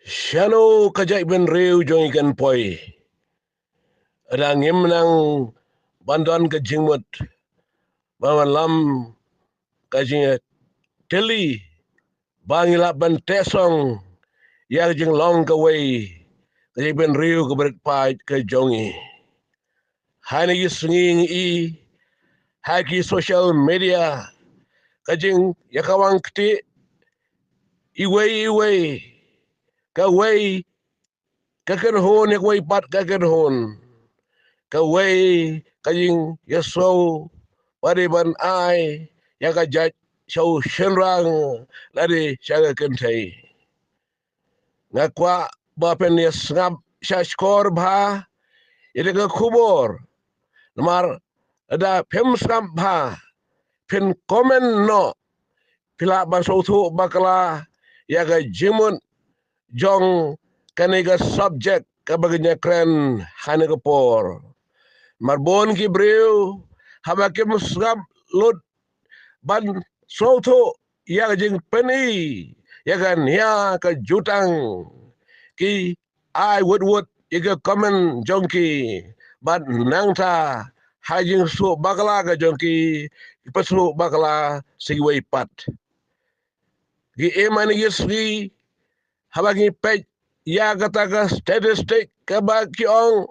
Shano kajai ben reu jong ikan poi. Ada ngem nang bantuan ke jingmut. Bawan lam kajing teli. Bangi lap ban tesong. Ya jing long ke wei. Kajai ben reu ke berit pai ke jongi. Hani yisnging i. Haki social media. Kajing yakawang keti. Iwei. Ka wei. Kaken hon yak wei pat kaken hon. Ka wei kajing yaso pare ban ai ya ka jaj show shenrang lari shaga kentai ngakwa ba pen yes ngap shashkor bha ide ka kubor mar ada pem skam bha pen komen no pila ban sautu bakala ya ka jimun jong kanega subject kabagnya kren hanega por marbon ki breu haba ke musgab lod ban soto ya jing peni ya kan ya ka jutang ki ai wood ya ka common jongki ban nangta hajing su bakala ka jongki pasu bakala siwai pat ki emani yesri haba ki pej ya kata ka statistik ka ba ki ong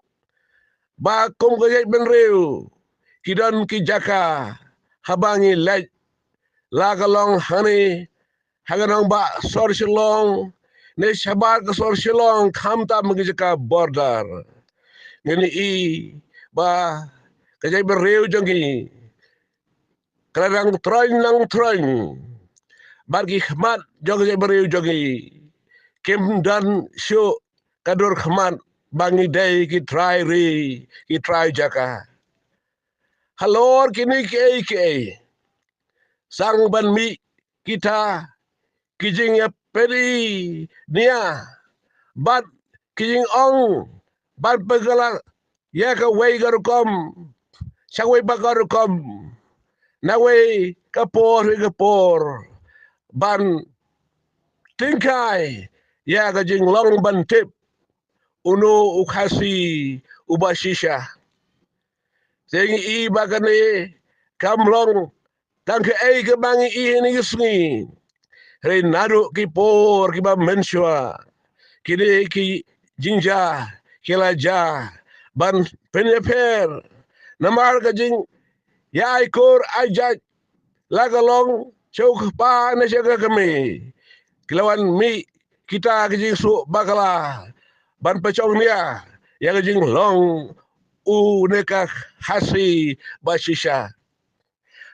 ba kum ka ben reu kidon ki jaka habangi lej lagalong hani haganong ba sor silong ne shabar ka sor silong khamta magijaka border ngeni i ba kajai ben reu jongi klarang troin bargi khmat jongi ben reu jongi kim dan syo kadur khmat bangi dai ki try jaka halor kini ke sang ban mi kita kijing ya peri nia bat kijing ong bat pagala ya ka wei garukom sawai bagarukom na wei kapor ban tingkai ya ka jing long ban tip uno ukhasi ubashisha sengi i bagane kamlong tangke ai ke bangi i ni gisni Renado ki por ki ba mensua kini ki jinja kilaja ban penyeper namar ka jing ya ikor ajaj lagalong chok pa na siya kami kilawan mi kita ka jing su bakala ban pechong niya ya ka jing long u neka hasi basisha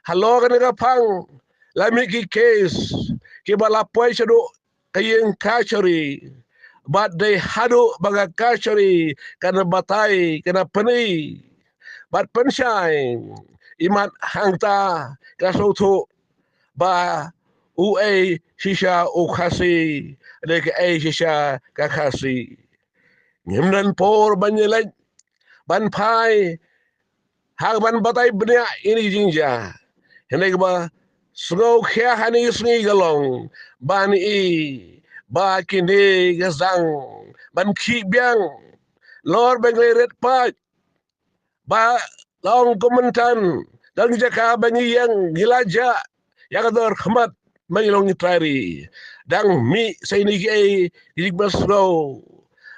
halo ka neka pang lami ki case ki balapoi sadu kayeng kachari but they hadu baga kachari kana batai kana pani but penshai imat hangta kasoto ba ua shisha ukasi dek ai shisha kakasi ngimnan por banyelan ban pai hang ban batai benya ini jinja hendak ba Snow kaya hani isngi galong ban i ba kini gazang ban ki biang lor bengle red pat ba long komentan dan jaka bangi yang gilaja yang ador khmat mangilong trari dang mi saini ki dik basro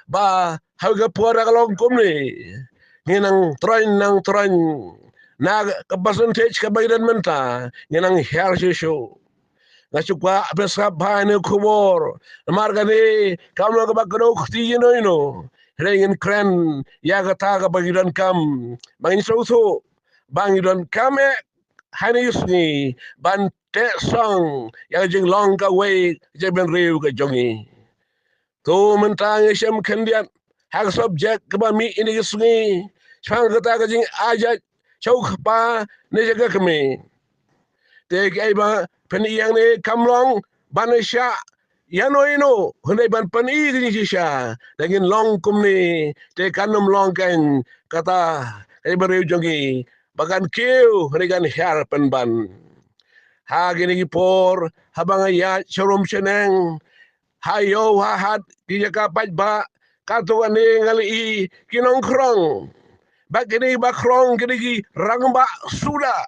ba haga puara galong komni nginang troin na ka percentage ka bagidan menta ngenang her show na chukwa peska bhane khubor marga ni kamlo ka bakro khti ino rengin kren ya ka ta ka bagidan kam bangin so bangidan kame hani yusni ban te song ya jing long ka way je ben rew ka jongi to menta ngesem khendian hak subject ka ba mi ini yusni chang ka ta ka jing aja chau pa ne jaga kami te kai ba pen yang ne kamlong banisha yano ino hunai ban pan i ni sha dagin long kum ni te kanum long kan kata ai bare jongi bagan keu hunai kan har pen ban ha gini por habang ya chorum cheneng hayo ha hat ki jaka paj ba katu ane ngali kinong krong ba kini ba krong kini rang ba sudah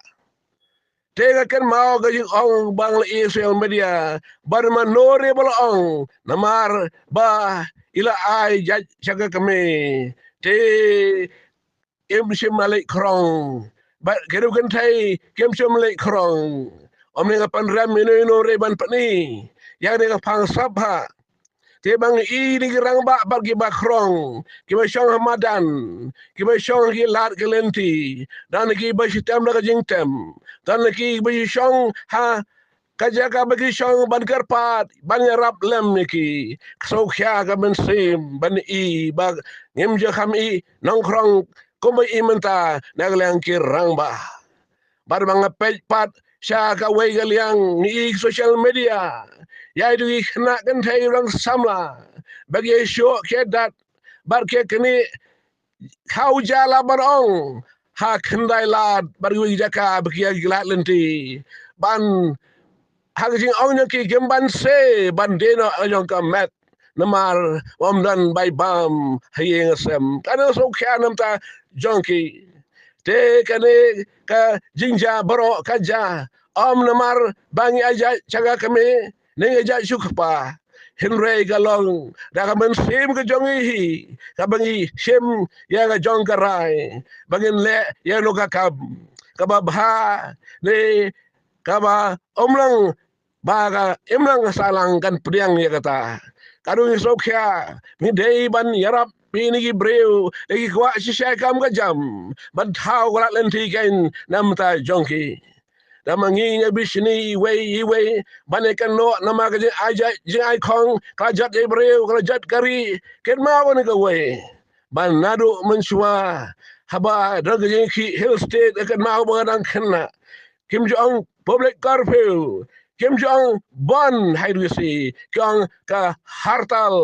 tega kan mau gaji ong bang le social media bar manore bala ong namar ba ila ai jaga kami te em sim malai krong ba keru kan thai kem sim malai krong om ne pan ram no re ban pani yang ne phang sab ha te bang I ni rang ba bagi ba krong ki ba shong hamadan ki ba shong ki lat ke lenti dan ki ba sitam la jing tem dan ki ba shong ha kaja ka bagi shong ban karpat ban rap lem ki so kya ka ben sim ban I ba ngem je kham I nong krong ko ba I menta naglang ki rang ba bar mga page pat siya ka way galiang ni social media ya itu kena kan thay orang samla bagi show ke dat bar ke kini kau jala barong ha kendai lad bagi jaka bagi gilat lenti ban haging ong ki gemban se ban deno ayong ka met namar wamdan bay bam hayeng sem kana so kya namta jonki te kane ka jinja baro kaja om namar bangi aja caga kami nenga ja sukpa hinre galong da kamen sim ke jongi hi ka bangi sim ya ga jong karai bangin le ya no ka kababha ne kaba omlang baga imlang salang kan priang ya kata kadu sokya mi dei ban yarap pini gi breu lagi kwa shisha kam ga jam ban thau grat lenti kain namta jonki damangi nya bishni we bane kan no nama ga aja jing ai khong ka jat e breu ka jat kari ken ma woni ga we ban nadu mensua haba drag jing ki hill state kan ma ba dan khenna Kim Jong public curfew Kim Jong bon hai du si Jong ka hartal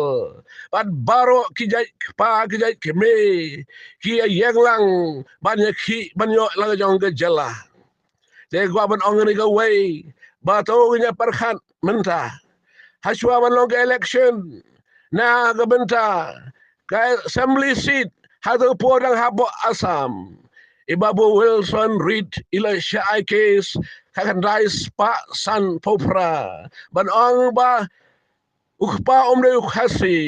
bat baro ki jai pa ki jai keme ki yang lang ban ki ban yo la jong ke jala te gua ban ong ni ga wei ba to nya parkhat menta haswa ban long election na ga benta ka assembly seat hadu podang habo Assam Ibabu Wilson Reed ila syai kes kakan rais pa san popra ban ong ba ukpa de khasi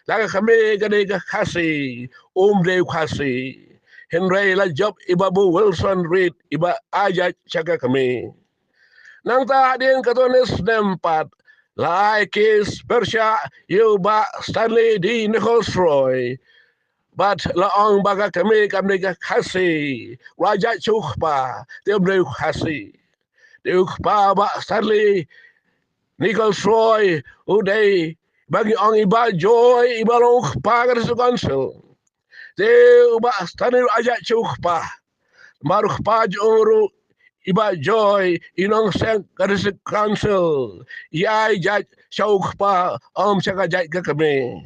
laga kami gade khasi de khasi Henry la job Ibabu Wilson Reed iba aja caga kami nang ta adin katones nempat lai kes Persha yuba Stanley D. Nichols Roy But laong baga kami ka khasi raja chukpa te bre khasi te ukpa ba Stanley Nichols Roy uday bagi ong iba joy iba long pa ka sa council te uba Stanley raja chukpa maruk pa joro iba joy inong sen ka sa council yai jaj chukpa saka jaj ka kami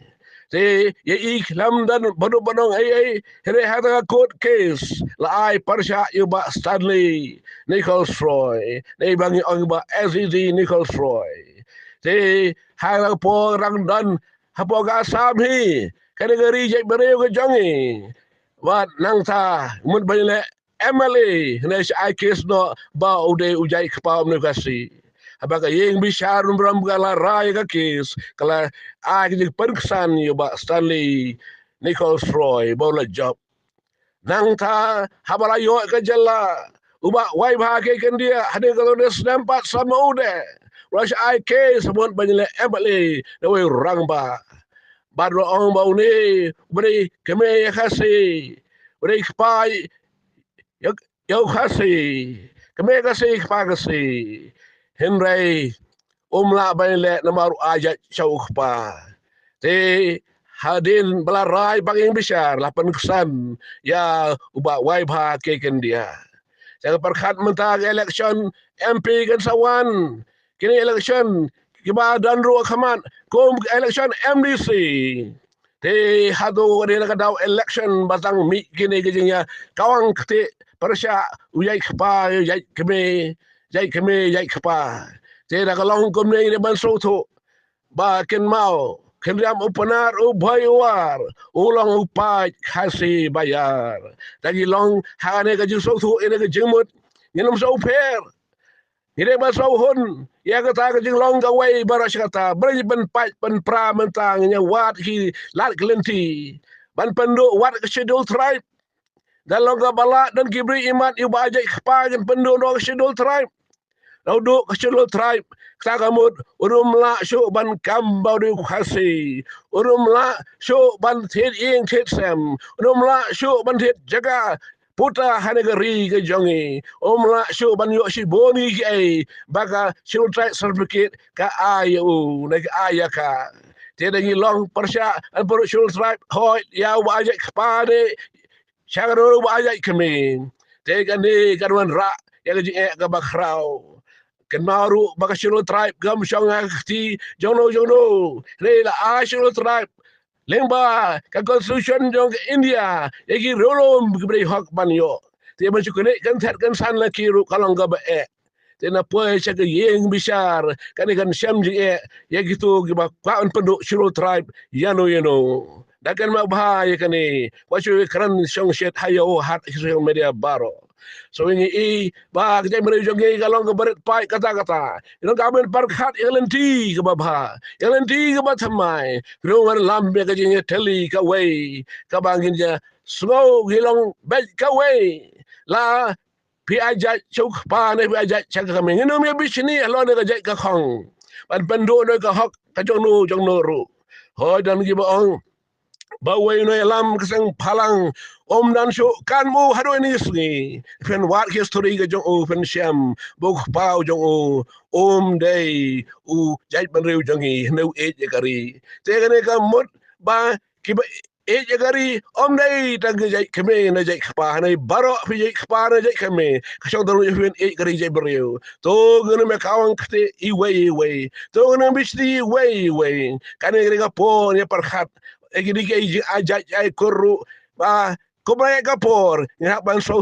te ye ik lam dan bodo bodong ai here hada court case la ai Persha yuba Stanley Nichols Roy nei bangi ong ba SED Nichols Roy te hada po rang dan hapo ga sam hi kategori je bereu ke jongi wat nang ta mun bale MLA nei ai case no ba ude ujai kpa omnikasi abaga yeng bishar bram gala rai ka kes kala ag perksan yo ba Stanley Nichols Roy bola job nang ta habala yo ka jalla uba wai ba ke kan dia hade kalau des nampak sama ude rush ai ke semut banyak emale we rang ba badro ong ba uni beri keme khasi beri kpai yo khasi keme khasi kpa khasi Henry umla baile namaru aja chaukhpa te hadin belarai banging besar 8 kesan ya uba waibha keken dia saya perkhat mentag election MP kan sawan kini election kiba dan ru khaman kom election MDC te hadu ni ka daw election batang mi kini ginya kawang te Persha uyai khpa yai keme yai khpa te da kalong kom nei ban so tho ba ken mau Kendam upanar ubayar ulang upai kasih bayar. Lagi long hane ka jing tu ene ka jengmut nginum so per. Ire ba so hun ya kata ka jing long ka wai baras kata beri ben pai pen pra mentang nya wat hi lat kelenti. Ban penduk wat ke schedule tribe. Dan long ka bala dan kibri imat iu ba ajak kpa kan penduk no schedule tribe. Lauduk kecil tribe tagamut urum la syuk ban kambau di khasi urum la syuk ban tet ing tet sem urum la syuk ban tet jaga putra hanegari ke jongi la syuk ban yok si boni ke ai baga syuk tribe certificate ka ayu nek ayaka tiada long persya an perut syuk tribe hoi ya wajak kepade syagaru wajak kami tegan ni karuan rak ya ke jing ka bakrau Kenmaru bakasilo tribe gam shanga ti jono lela ashilo tribe lemba ka constitution jong India yagi rolom gbre hak banyo te man chukune kan that kan san la kiru kalong ga ba te na poe cha yeng bishar kan sham ji yagi tu giba kwa on pendu shilo tribe yano dakan ma bahaya kani wachu kran shong shet hayo hat social media baro so ini ba kita merejong kalong keberat pai kata-kata ino kamen parkhat elenti ke babha elenti ke bathamai ruan lambe ke jing teli ka wei ka bangin ja snow gilong bej ka wei la pi aja chuk pa ne pi aja chak ka men ino me bishni alo ne ka jai ka khong ban pendo ne ka hok ka jong no ru ho dan gi ba ong bawai no alam kesang palang om dan syo kan mu hado ini sni fen wat history ga jong o fen syam bok pau jong o om day u jai ban reu jong i no e kari te ne ka mot ba ki ba e kari om day tang jai keme na jai khpa na baro fi jai khpa na jai keme ka shong daru fen e kari jai breu to gnu me kawang kte i wei to gnu bisti wei kan ne ga po ne parkhat egini ke ajak ai koru ba ko ba ka por ya ban so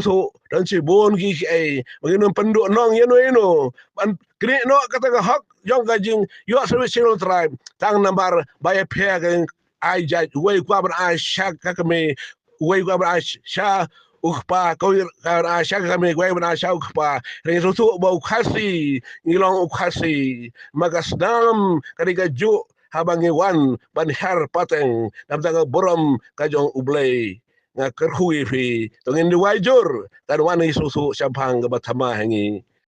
dan si bon gi ai bagin penduk nong yeno ban kri no kata ka hak jong ka jing yo service tribe tang nambar ba phe ga ai jai wei kwa ban ai shak ka me wei kwa ban ai sha ukpa ko ka sha ka me wei ban ai sha ukpa re so tu ba khasi ngilong khasi magasdam kadika ju habangi wan ban har pateng nam tanga borom kajong ublay nga kerhui fi tongin di wajur kan wan isusu sampang ga batama hangi